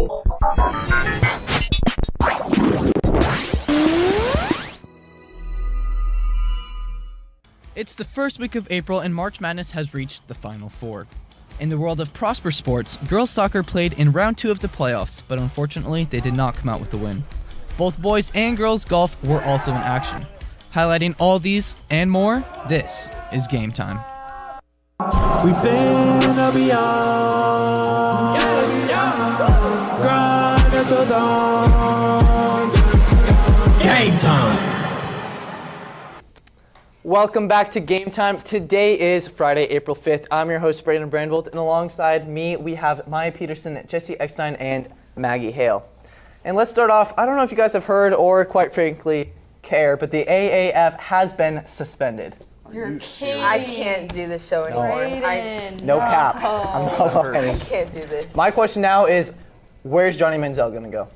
It's the first week of April and March Madness has reached the Final Four. In the world of Prosper Sports, girls soccer played in round 2 of the playoffs, but unfortunately they did not come out with the win. Both boys and girls golf were also in action. Highlighting all these and more, this is Game Time. We finna be on, grind until dawn. Game Time. Welcome back to Game Time. Today is Friday, April 5th. I'm your host, Brayden Brandvold, and alongside me, we have Maya Peterson, Jesse Eckstein, and Maggie Hale. And let's start off, I don't know if you guys have heard or quite frankly care, but the AAF has been suspended. You're kidding. I can't do this show anymore. No cap. I'm not lying. I can't do this. My question now is, where's Johnny Manziel going to go?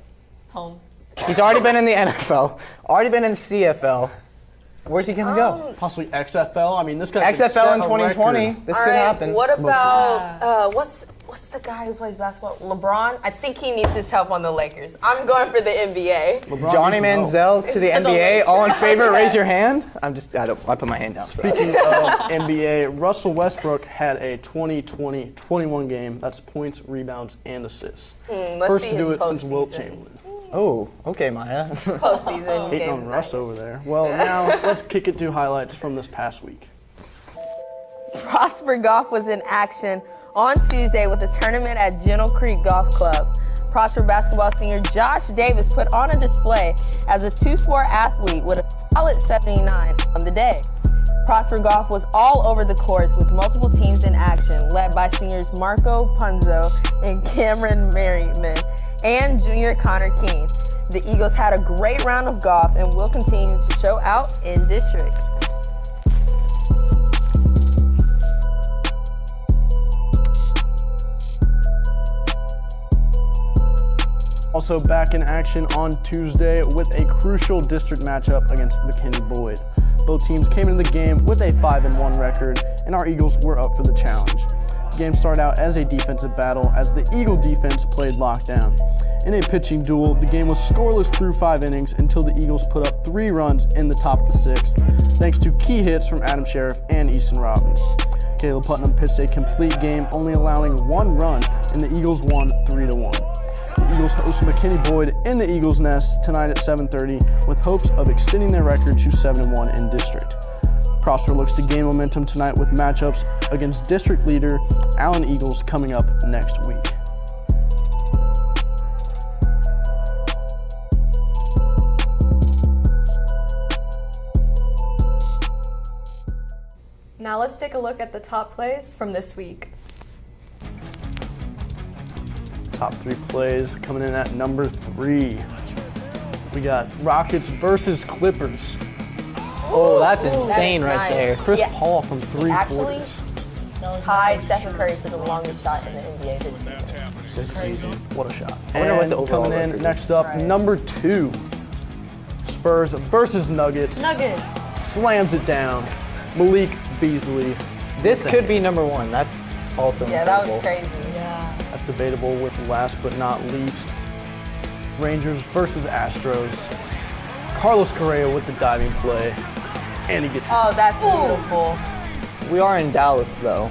Home. He's already been in the NFL, already been in the CFL. Where's he going to go? Possibly XFL. I mean, this guy XFL in 2020. This could happen. What about, what's the guy who plays basketball? LeBron? I think he needs his help on the Lakers. I'm going for the NBA. Johnny Manziel to the NBA. All in favor, raise your hand. I put my hand down. Speaking of NBA, Russell Westbrook had a 20-20-21 game. That's points, rebounds, and assists. First to do it since Wilt Chamberlain. Oh, okay, Maya. Postseason Hating on Russ over there. Well, now let's kick it to highlights from this past week. Prosper Golf was in action on Tuesday with a tournament at Gentle Creek Golf Club. Prosper basketball senior Josh Davis put on a display as a two-sport athlete with a solid 79 on the day. Prosper Golf was all over the course with multiple teams in action, led by seniors Marco Punzo and Cameron Merriman and junior Connor King. The Eagles had a great round of golf and will continue to show out in district. Also back in action on Tuesday with a crucial district matchup against McKinney-Boyd. Both teams came into the game with a 5-1 record, and our Eagles were up for the challenge. The game started out as a defensive battle as the Eagle defense played lockdown. In a pitching duel, the game was scoreless through 5 innings until the Eagles put up 3 runs in the top of the 6th, thanks to key hits from Adam Sheriff and Easton Robbins. Caleb Putnam pitched a complete game, only allowing 1 run, and the Eagles won 3-1. The Eagles host McKinney-Boyd in the Eagles' Nest tonight at 7:30 with hopes of extending their record to 7-1 in district. Prosper looks to gain momentum tonight with matchups against district leader Allen Eagles coming up next week. Now let's take a look at the top plays from this week. Top 3 plays coming in at number 3. We got Rockets versus Clippers. Oh, that's insane right there. Chris Paul from 3 quarters. Tied Stephen Curry for the longest shot in the NBA this season. What a shot. I wonder what the overall coming in record is. next up, number 2. Spurs versus Nuggets. Nuggets. Slams it down. Malik Beasley. This could be number 1. That's also Yeah, that incredible. was crazy. Yeah. That's debatable with last but not least. Rangers versus Astros. Carlos Correa with the diving play. And he gets Oh, that's beautiful. We are in Dallas, though.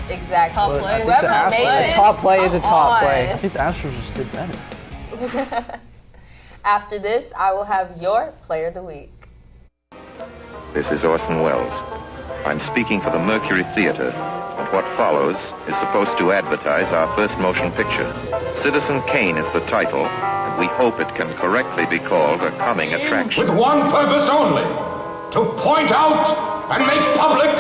Exactly. Top But I play. think the Whoever made Astros- this, A top play is a top on. play. I think the Astros just did better. After this, I will have your Player of the Week. This is Orson Welles. I'm speaking for the Mercury Theater, and what follows is supposed to advertise our first motion picture. Citizen Kane is the title, and we hope it can correctly be called a coming attraction. With one purpose only, to point out and make public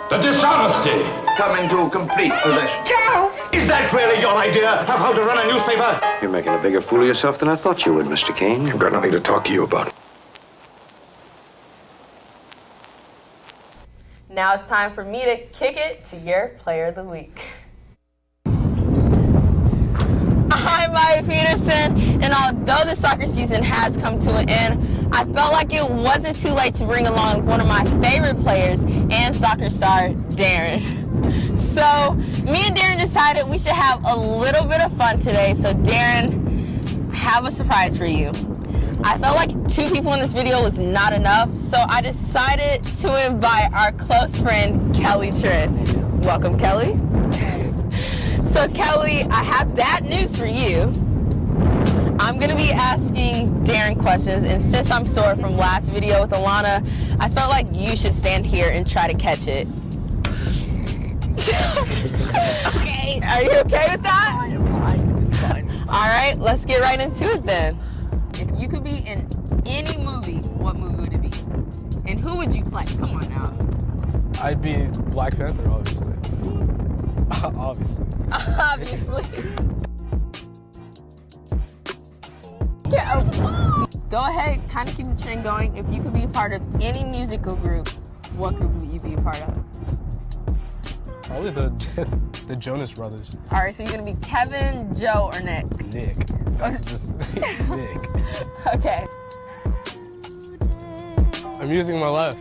the dishonesty. Come into complete possession. Charles! Is that really your idea of how to run a newspaper? You're making a bigger fool of yourself than I thought you would, Mr. Kane. I've got nothing to talk to you about. Now it's time for me to kick it to your Player of the Week. I'm Maya Peterson, and although the soccer season has come to an end, I felt like it wasn't too late to bring along one of my favorite players and soccer star, Darren. So Me and Darren decided we should have a little bit of fun today. So Darren, I have a surprise for you. I felt like 2 people in this video was not enough, so I decided to invite our close friend, Kelly Trent. Welcome, Kelly. So Kelly, I have bad news for you. I'm gonna be asking Darren questions, and since I'm sore from last video with Alana, I felt like you should stand here and try to catch it. Okay, are you okay with that? It's fine. All right, let's get right into it then. If you could be in any movie, what movie would it be? And who would you play? Come on now. I'd be Black Panther, obviously. Obviously. Obviously. Yeah, go ahead, kind of keep the trend going. If you could be a part of any musical group, what group would you be a part of? Probably the Jonas Brothers. All right, so you're gonna be Kevin, Joe, or Nick? Nick. That's just Nick. Okay. I'm using my left.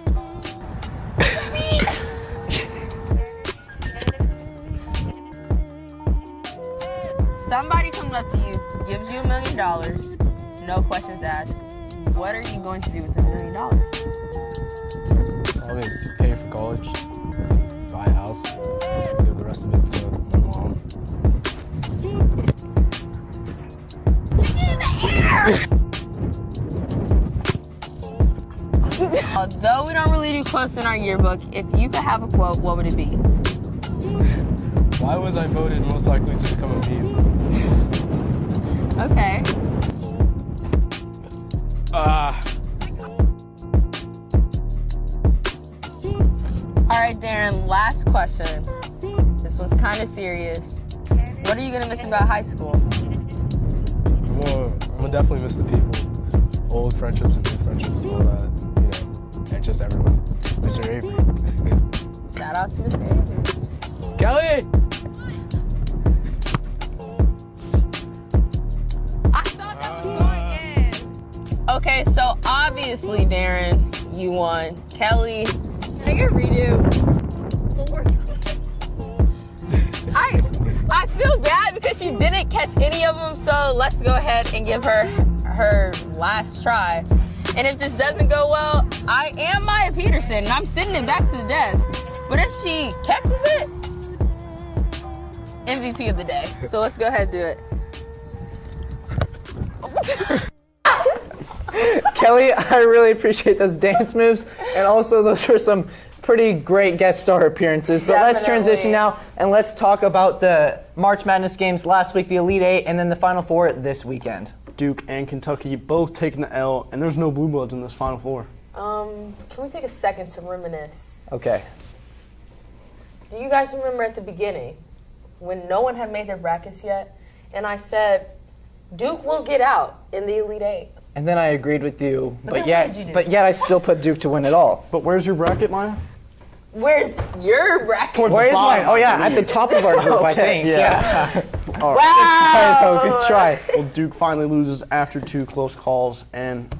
Somebody comes up to you, gives you $1 million, no questions asked. What are you going to do with $1 million? Probably pay for college, buy a house, give the rest of it to my mom. Although we don't really do quotes in our yearbook, if you could have a quote, what would it be? Why was I voted most likely to become a meme? Okay. All right, Darren, last question. This one's kind of serious. What are you gonna miss about high school? I'm gonna definitely miss the people, old friendships and new friendships and all that, and just everyone. Mr. Avery. Shout out to Mr. Avery. Kelly! I thought that was going in. Okay, so obviously, Darren, you won. Kelly. Can I get a redo? I feel bad because she didn't catch any of them, so let's go ahead and give her her last try. And if this doesn't go well, I am Maya Peterson, and I'm sending it back to the desk. But if she catches it, MVP of the day. So let's go ahead and do it. Kelly, I really appreciate those dance moves, and also those are some pretty great guest star appearances. But let's transition now, and let's talk about the March Madness games last week, the Elite Eight, and then the Final Four this weekend. Duke and Kentucky both taking the L, and there's no Blue Bloods in this Final Four. Can we take a second to reminisce? Okay. Do you guys remember at the beginning when no one had made their brackets yet, and I said Duke will get out in the Elite Eight? And then I agreed with you, But then what did you do? but yet I still put Duke to win it all. But where's your bracket, Maya? Where's your bracket? Where is mine? Oh yeah, at the top of our group, I think. Yeah. All right. Wow. Good try. Well, Duke finally loses after 2 close calls, and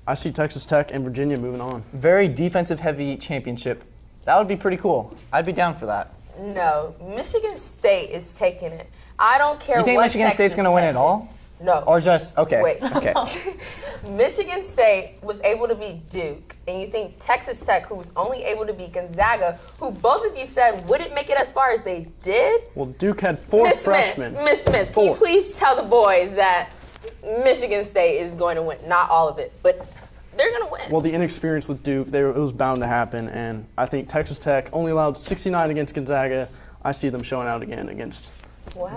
I see Texas Tech and Virginia moving on. Very defensive-heavy championship. That would be pretty cool. I'd be down for that. No, Michigan State is taking it. I don't care what You think Michigan State's going to win it all? No. Or just, okay. Wait. Okay. Michigan State was able to beat Duke, and you think Texas Tech, who was only able to beat Gonzaga, who both of you said wouldn't make it as far as they did? Well, Duke had 4 freshmen. Miss Smith, can you please tell the boys that Michigan State is going to win? Not all of it, but they're going to win. Well, the inexperience with Duke, it was bound to happen, and I think Texas Tech only allowed 69 against Gonzaga. I see them showing out again against.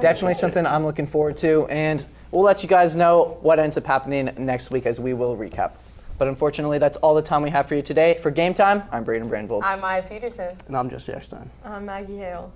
Definitely something I'm looking forward to, and we'll let you guys know what ends up happening next week as we will recap. But unfortunately, that's all the time we have for you today. For Game Time, I'm Braden Brandvold. I'm Maya Peterson. And I'm Jesse Eckstein. I'm Maggie Hale.